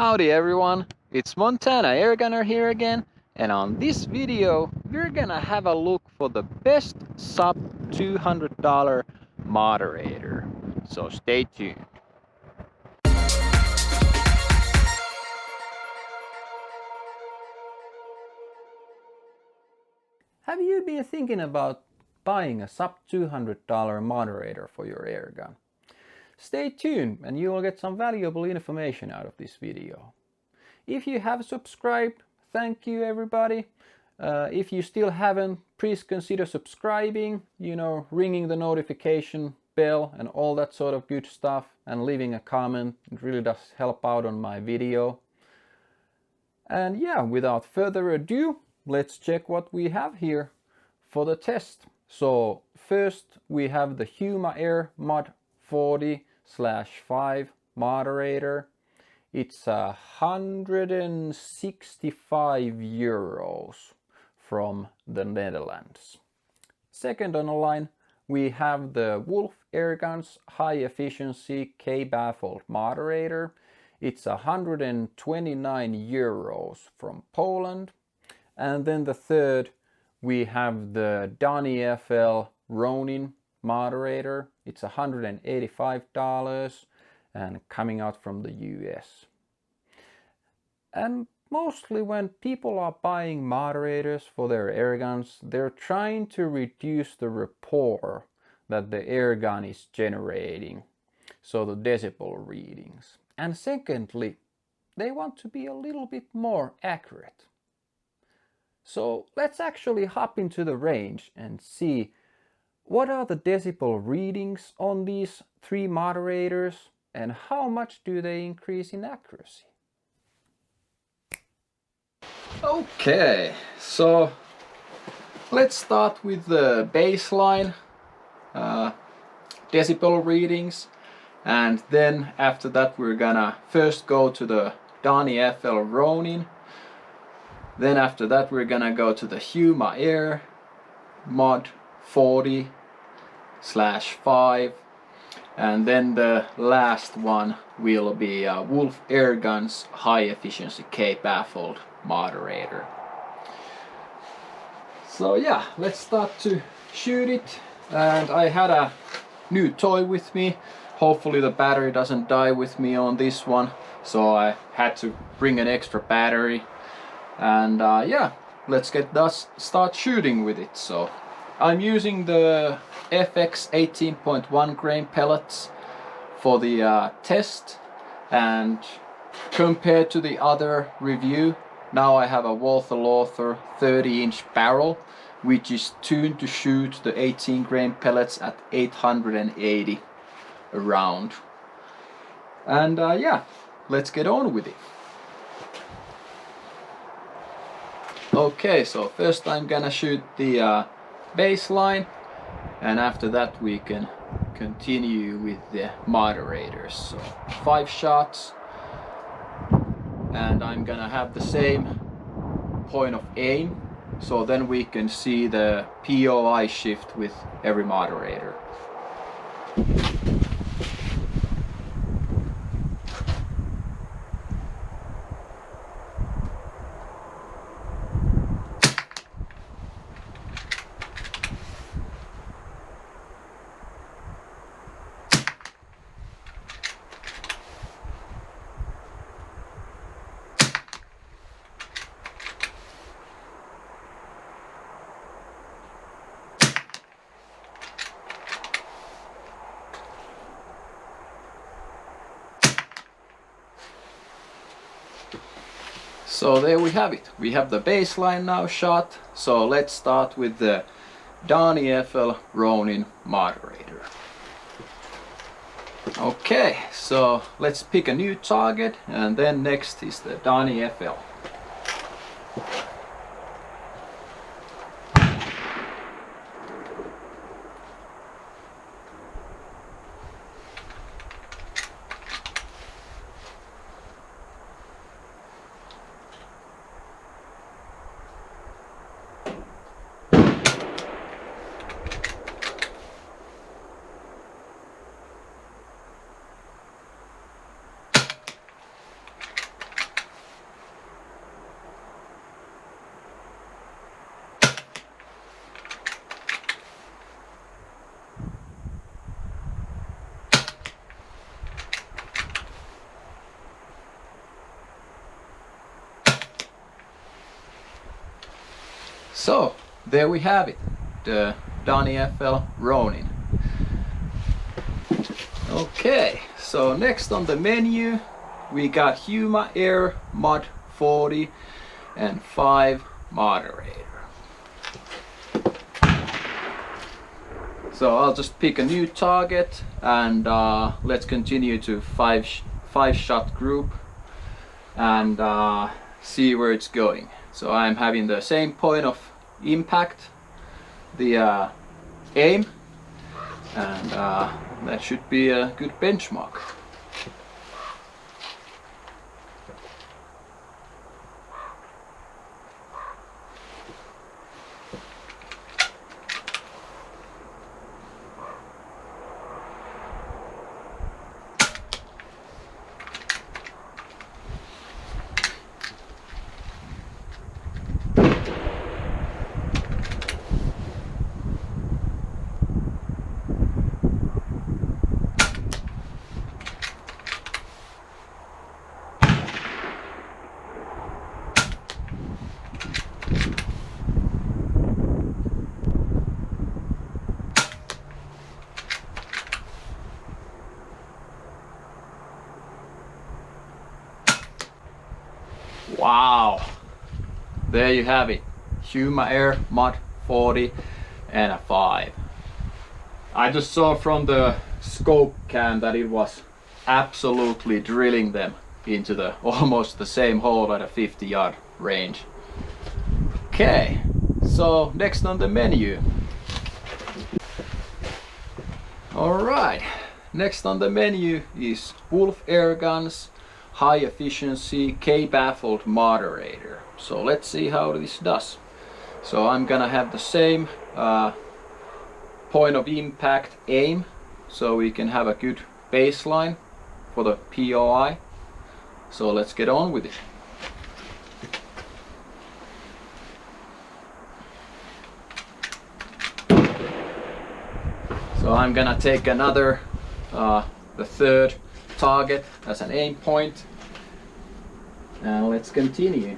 Howdy everyone, it's Montana Airgunner here again, and on this video we're gonna have a look for the best sub $200 moderator. So stay tuned. Have you been thinking about buying a sub $200 moderator for your airgun? Stay tuned and you will get some valuable information out of this video. If you have subscribed, thank you everybody. If you still haven't, please consider subscribing, ringing the notification bell and all that sort of good stuff, and leaving a comment. It really does help out on my video. And yeah, without further ado, let's check what we have here for the test. So first we have the Huma-Air Mod 40/5 moderator. It's 165 euros from the Netherlands. Second on the line we have the Wolf Airguns high efficiency K-baffled moderator. It's 129 euros from Poland. And then the third, we have the DonnyFL Ronin moderator. It's $185 and coming out from the US. And mostly when people are buying moderators for their airguns, they're trying to reduce the rappor that the airgun is generating, so the decibel readings. And secondly, they want to be a little bit more accurate. So let's actually hop into the range and see what are the decibel readings on these three moderators and how much do they increase in accuracy. Okay, so let's start with the baseline decibel readings, and then after that we're gonna first go to the DonnyFL Ronin. Then after that we're gonna go to the Huma-Air Mod 40/5, and then the last one will be Wolf Airguns high efficiency K-baffled moderator. So yeah, let's start to shoot it. And I had a new toy with me. Hopefully the battery doesn't die with me on this one, so I had to bring an extra battery. And yeah, let's start shooting with it. So I'm using the FX 18.1 grain pellets for the test, and compared to the other review, now I have a Walther Lothar 30-inch barrel, which is tuned to shoot the 18 grain pellets at 880 a round. And yeah, let's get on with it. Okay, so first I'm gonna shoot the baseline, and after that we can continue with the moderators. So 5 shots, and I'm gonna have the same point of aim, so then we can see the POI shift with every moderator. So there we have it. We have the baseline now shot. So let's start with the DonnyFL Ronin moderator. Okay, so let's pick a new target, and then next is the DonnyFL. there we have it, the DonnyFL Ronin. Okay, so next on the menu we got Huma-Air Mod 40 and 5 Moderator. So I'll just pick a new target and let's continue to five shot group and see where it's going. So I'm having the same point of impact, the aim, and that should be a good benchmark. Wow, there you have it, Huma-Air Mod 40 and a 5. I just saw from the scope cam that it was absolutely drilling them into the almost the same hole at a 50-yard range. Okay, so next on the menu. Alright, next on the menu is Wolf Airguns high efficiency K-baffled moderator. So let's see how this does. So I'm gonna have the same point of impact aim, so we can have a good baseline for the POI. So let's get on with it. So I'm gonna take another the third target as an aim point, and let's continue.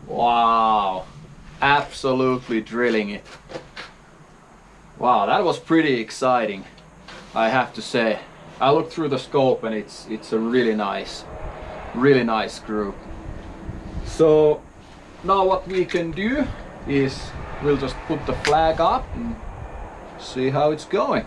Wow, absolutely drilling it. Wow, that was pretty exciting, I have to say. I looked through the scope and it's a really nice group. So now what we can do is we'll just put the flag up and see how it's going.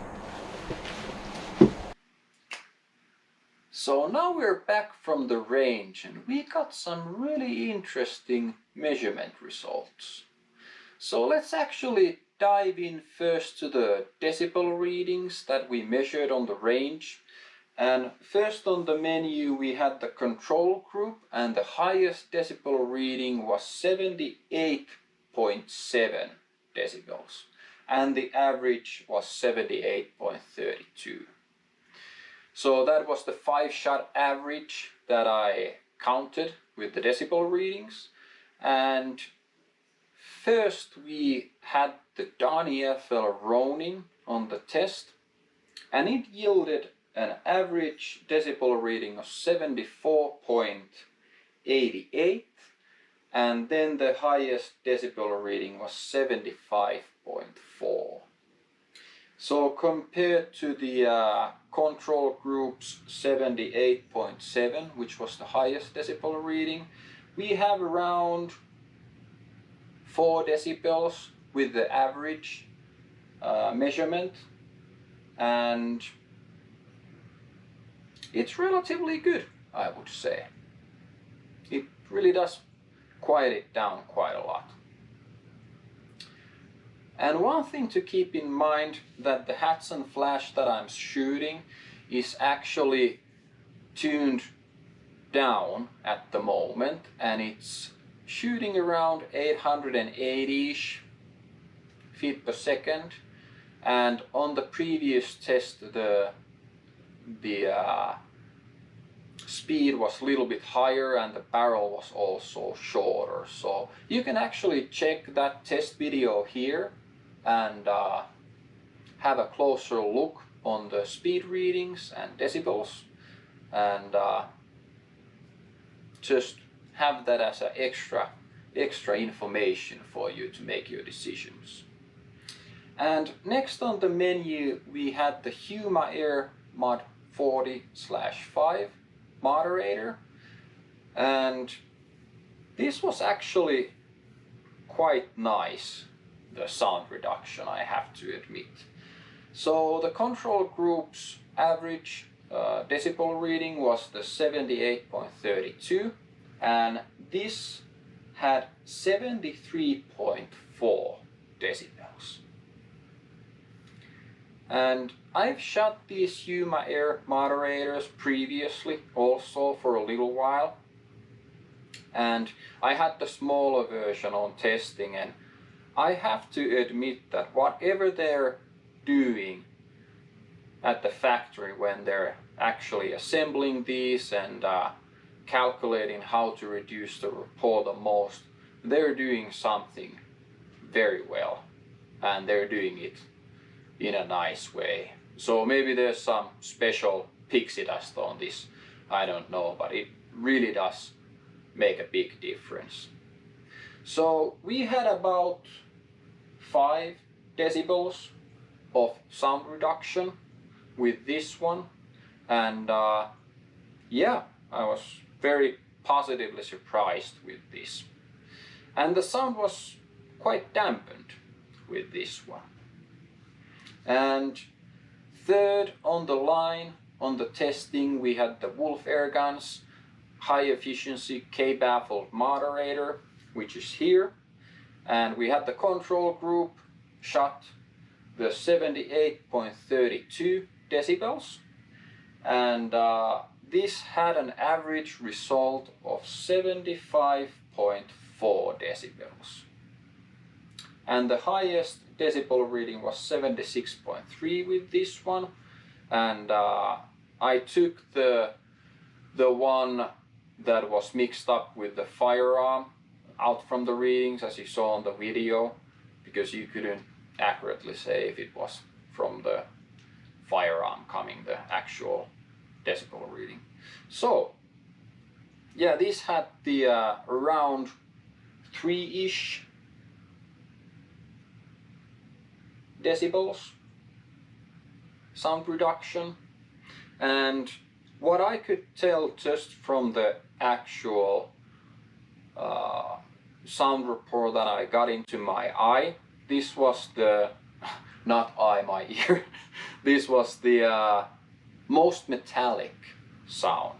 So now we're back from the range and we got some really interesting measurement results. So let's actually dive in first to the decibel readings that we measured on the range. And first on the menu we had the control group, and the highest decibel reading was 78.7 decibels and the average was 78.32. So that was the 5-shot average that I counted with the decibel readings. And first we had the DonnyFL Ronin on the test, and it yielded an average decibel reading of 74.88, and then the highest decibel reading was 75.4. So compared to the control group's 78.7, which was the highest decibel reading, we have around 4 decibels with the average measurement, and it's relatively good, I would say. It really does quiet it down quite a lot. And one thing to keep in mind, that the HatsanFlash that I'm shooting is actually tuned down at the moment, and it's shooting around 880-ish feet per second, and on the previous test the speed was a little bit higher and the barrel was also shorter. So you can actually check that test video here and have a closer look on the speed readings and decibels, and just have that as an extra information for you to make your decisions. And next on the menu we had the Huma-Air Mod 40/5 Moderator, and this was actually quite nice, the sound reduction, I have to admit. So the control group's average decibel reading was the 78.32, and this had 73.4 decibels. And I've shot these Huma-Air moderators previously also for a little while, and I had the smaller version on testing, and I have to admit that whatever they're doing at the factory when they're actually assembling these and calculating how to reduce the rappor the most, they're doing something very well, and they're doing it in a nice way. So maybe there's some special pixie dust on this, I don't know, but it really does make a big difference. So we had about 5 decibels of sound reduction with this one, and yeah, I was very positively surprised with this. And the sound was quite dampened with this one. And third on the line on the testing we had the Wolf Airguns high efficiency K-baffled moderator, which is here, and we had the control group shot the 78.32 decibels, and this had an average result of 75.4 decibels, and the highest decibel reading was 76.3 with this one, and I took the one that was mixed up with the firearm out from the readings, as you saw on the video, because you couldn't accurately say if it was from the firearm coming the actual decibel reading. So yeah, this had the around 3-ish decibels sound reduction, and what I could tell just from the actual sound rapport that I got into my eye, this was the not eye, my ear this was the most metallic sound,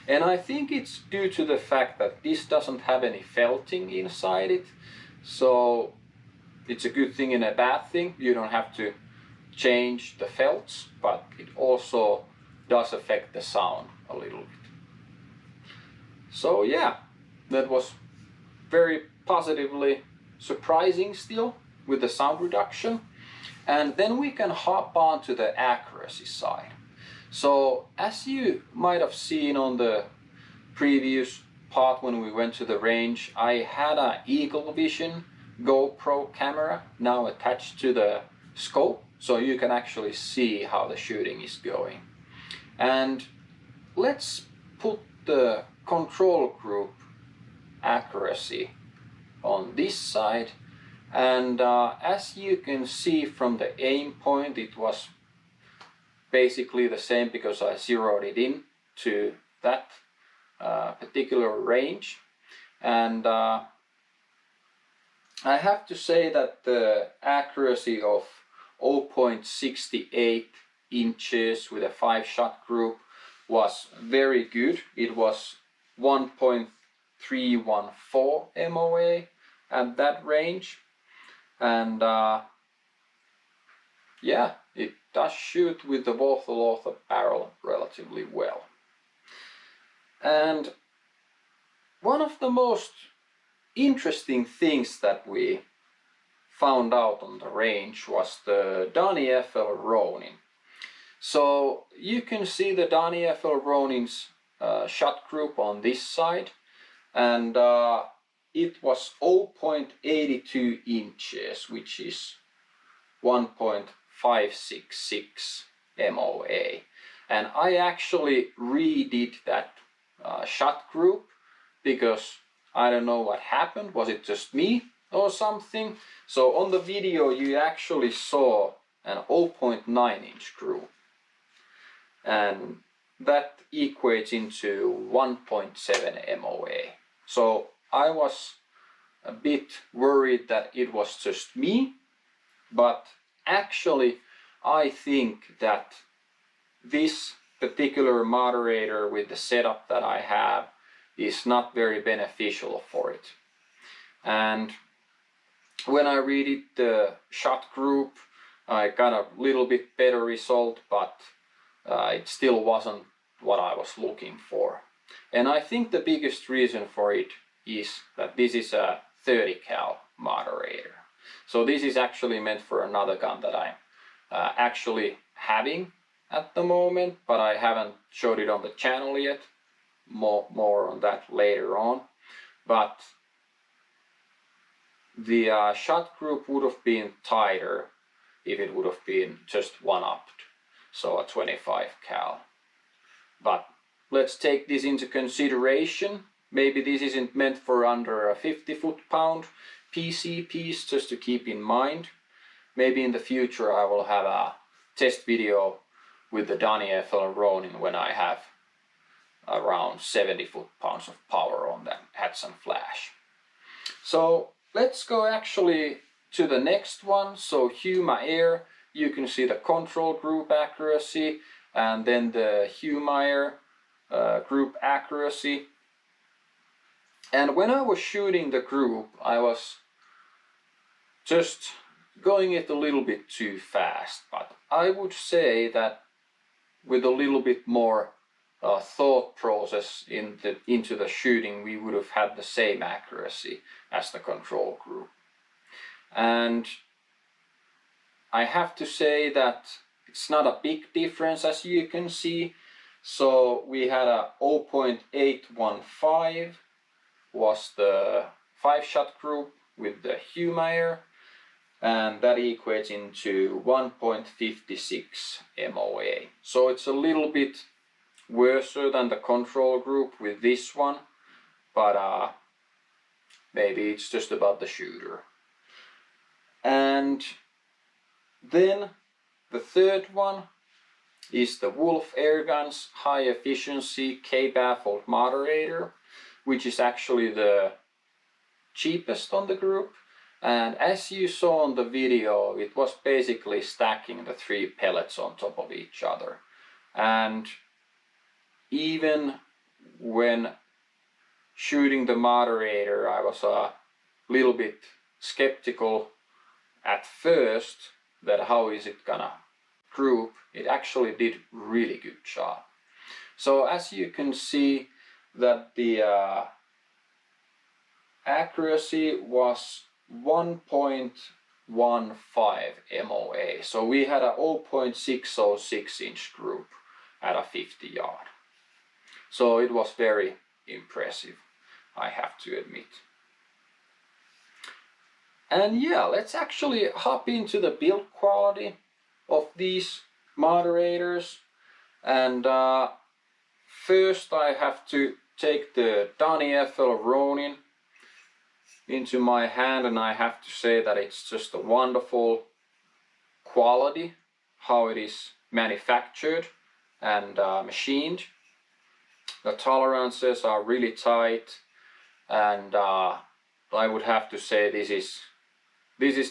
and I think it's due to the fact that this doesn't have any felting inside it, so it's a good thing and a bad thing. You don't have to change the felts, but it also does affect the sound a little bit. So yeah, that was very positively surprising still with the sound reduction. And then we can hop on to the accuracy side. So as you might have seen on the previous part when we went to the range, I had an Eagle Vision GoPro camera now attached to the scope, so you can actually see how the shooting is going. And let's put the control group accuracy on this side, and as you can see from the aim point, it was basically the same because I zeroed it in to that particular range. And I have to say that the accuracy of 0.68 inches with a 5-shot group was very good. It was 1.314 MOA at that range, and yeah, it does shoot with the Walther barrel relatively well. And one of the most interesting things that we found out on the range was the DonnyFL Ronin. So you can see the DonnyFL Ronin's shot group on this side, and it was 0.82 inches, which is 1.566 MOA. And I actually redid that shot group because I don't know what happened. Was it just me or something? So on the video you actually saw an 0.9 inch group, and that equates into 1.7 MOA. So I was a bit worried that it was just me, but actually I think that this particular moderator with the setup that I have is not very beneficial for it. And when I redid the shot group, I got a little bit better result, but it still wasn't what I was looking for. And I think the biggest reason for it is that this is a 30 cal moderator. So this is actually meant for another gun that I'm actually having at the moment, but I haven't showed it on the channel yet. More on that later on. But the shot group would have been tighter if it would have been just one-upped, so a 25 cal. But let's take this into consideration. Maybe this isn't meant for under a 50 foot-pound PCPs, just to keep in mind. Maybe in the future I will have a test video with the DonnyFL Ronin when I have around 70 foot-pounds of power on that HatsanFlash. So let's go actually to the next one. So Huma-Air, you can see the control group accuracy and then the Huma-Air group accuracy. And when I was shooting the group, I was just going it a little bit too fast, but I would say that with a little bit more thought process into the shooting, we would have had the same accuracy as the control group. And I have to say that it's not a big difference, as you can see. So we had a 0.815 was the 5-shot group with the Huma-Air, and that equates into 1.56 MOA. So it's a little bit worse than the control group with this one, but maybe it's just about the shooter. And then the third one is the Wolf Airguns high efficiency K-baffled moderator, which is actually the cheapest on the group. And as you saw on the video, it was basically stacking the 3 pellets on top of each other. And even when shooting the moderator, I was a little bit skeptical at first that how is it gonna group. It actually did really good job. So as you can see that the accuracy was 1.15 MOA. So we had a 0.606 inch group at a 50 yard. So it was very impressive, I have to admit. And yeah, let's actually hop into the build quality of these moderators. And first I have to take the DonnyFL Ronin into my hand, and I have to say that it's just a wonderful quality how it is manufactured and machined. The tolerances are really tight, and I would have to say this is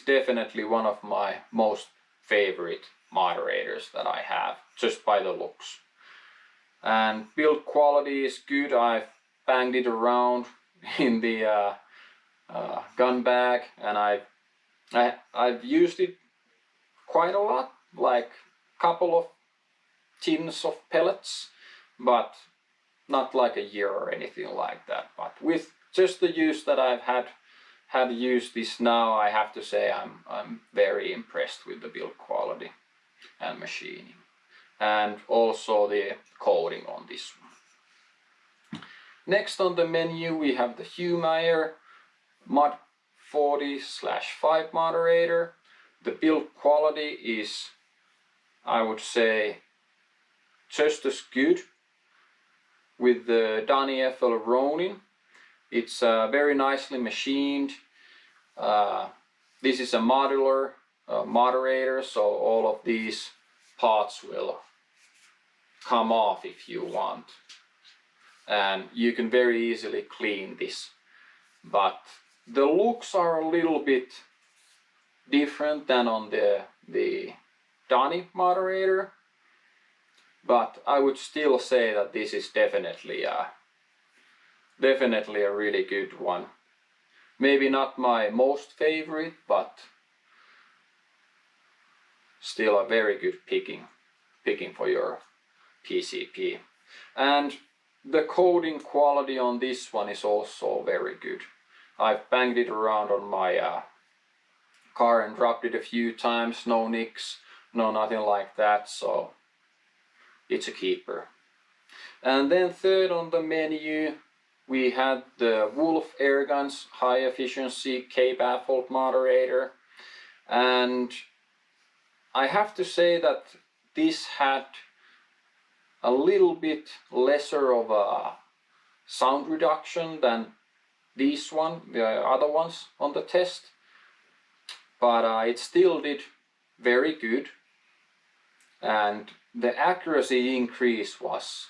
definitely one of my most favorite moderators that I have, just by the looks. And build quality is good. I've banged it around in the gun bag, and I've used it quite a lot, like a couple of tins of pellets, but not like a year or anything like that. But with just the use that I've had used this now, I have to say I'm very impressed with the build quality and machining, and also the coating on this one. Next on the menu we have the Huma-Air Mod 40/5 moderator. The build quality is, I would say, just as good with the DonnyFL Ronin. It's very nicely machined. This is a modular moderator, so all of these parts will come off if you want. And you can very easily clean this. But the looks are a little bit different than on the Donny moderator. But I would still say that this is definitely a really good one. Maybe not my most favorite, but still a very good picking for your PCP. And the coating quality on this one is also very good. I've banged it around on my car and dropped it a few times, no nicks, no nothing like that, so it's a keeper. And then third on the menu we had the Wolf Airguns high efficiency K-baffled moderator, and I have to say that this had a little bit lesser of a sound reduction than the other ones on the test, but it still did very good, and the accuracy increase was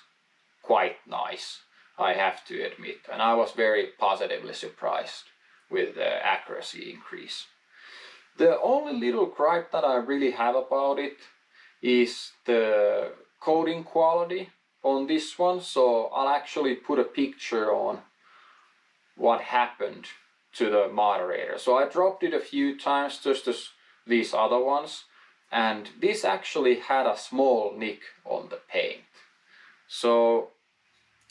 quite nice, I have to admit, and I was very positively surprised with the accuracy increase. The only little gripe that I really have about it is the coating quality on this one, so I'll actually put a picture on what happened to the moderator. So I dropped it a few times just as these other ones, and this actually had a small nick on the paint. So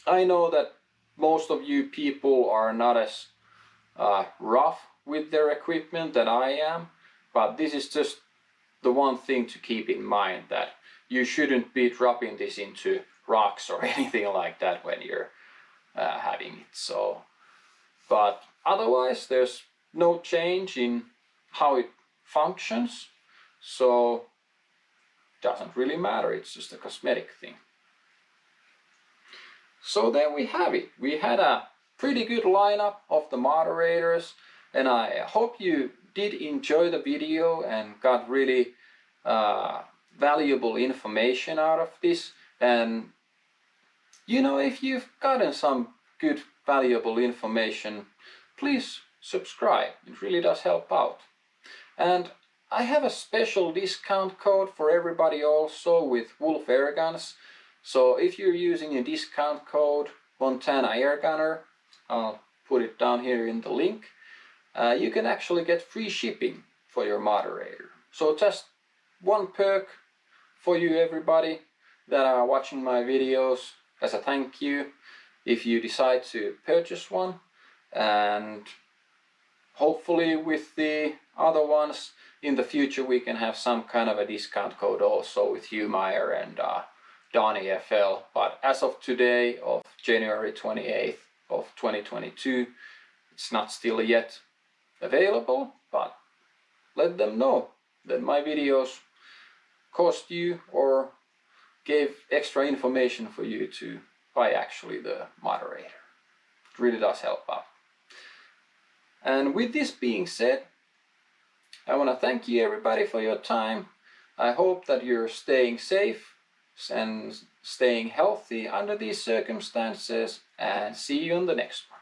I know that most of you people are not as rough with their equipment that I am, but this is just the one thing to keep in mind, that you shouldn't be dropping this into rocks or anything like that when you're having it. So, but otherwise there's no change in how it functions, so doesn't really matter, it's just a cosmetic thing. So there we have it. We had a pretty good lineup of the moderators, and I hope you did enjoy the video and got really valuable information out of this. And you know, if you've gotten some good valuable information, please subscribe, it really does help out. And I have a special discount code for everybody also with Wolf Airguns. So if you're using a discount code Montana Airgunner, I'll put it down here in the link, you can actually get free shipping for your moderator. So just one perk for you everybody that are watching my videos as a thank you if you decide to purchase one, and hopefully with the other ones in the future we can have some kind of a discount code also with Huma-Air and DonnyFL. But as of today, of January 28th of 2022, it's not still yet available, but let them know that my videos cost you or gave extra information for you to buy actually the moderator. It really does help out. And with this being said, I want to thank you everybody for your time. I hope that you're staying safe and staying healthy under these circumstances, and see you on the next one.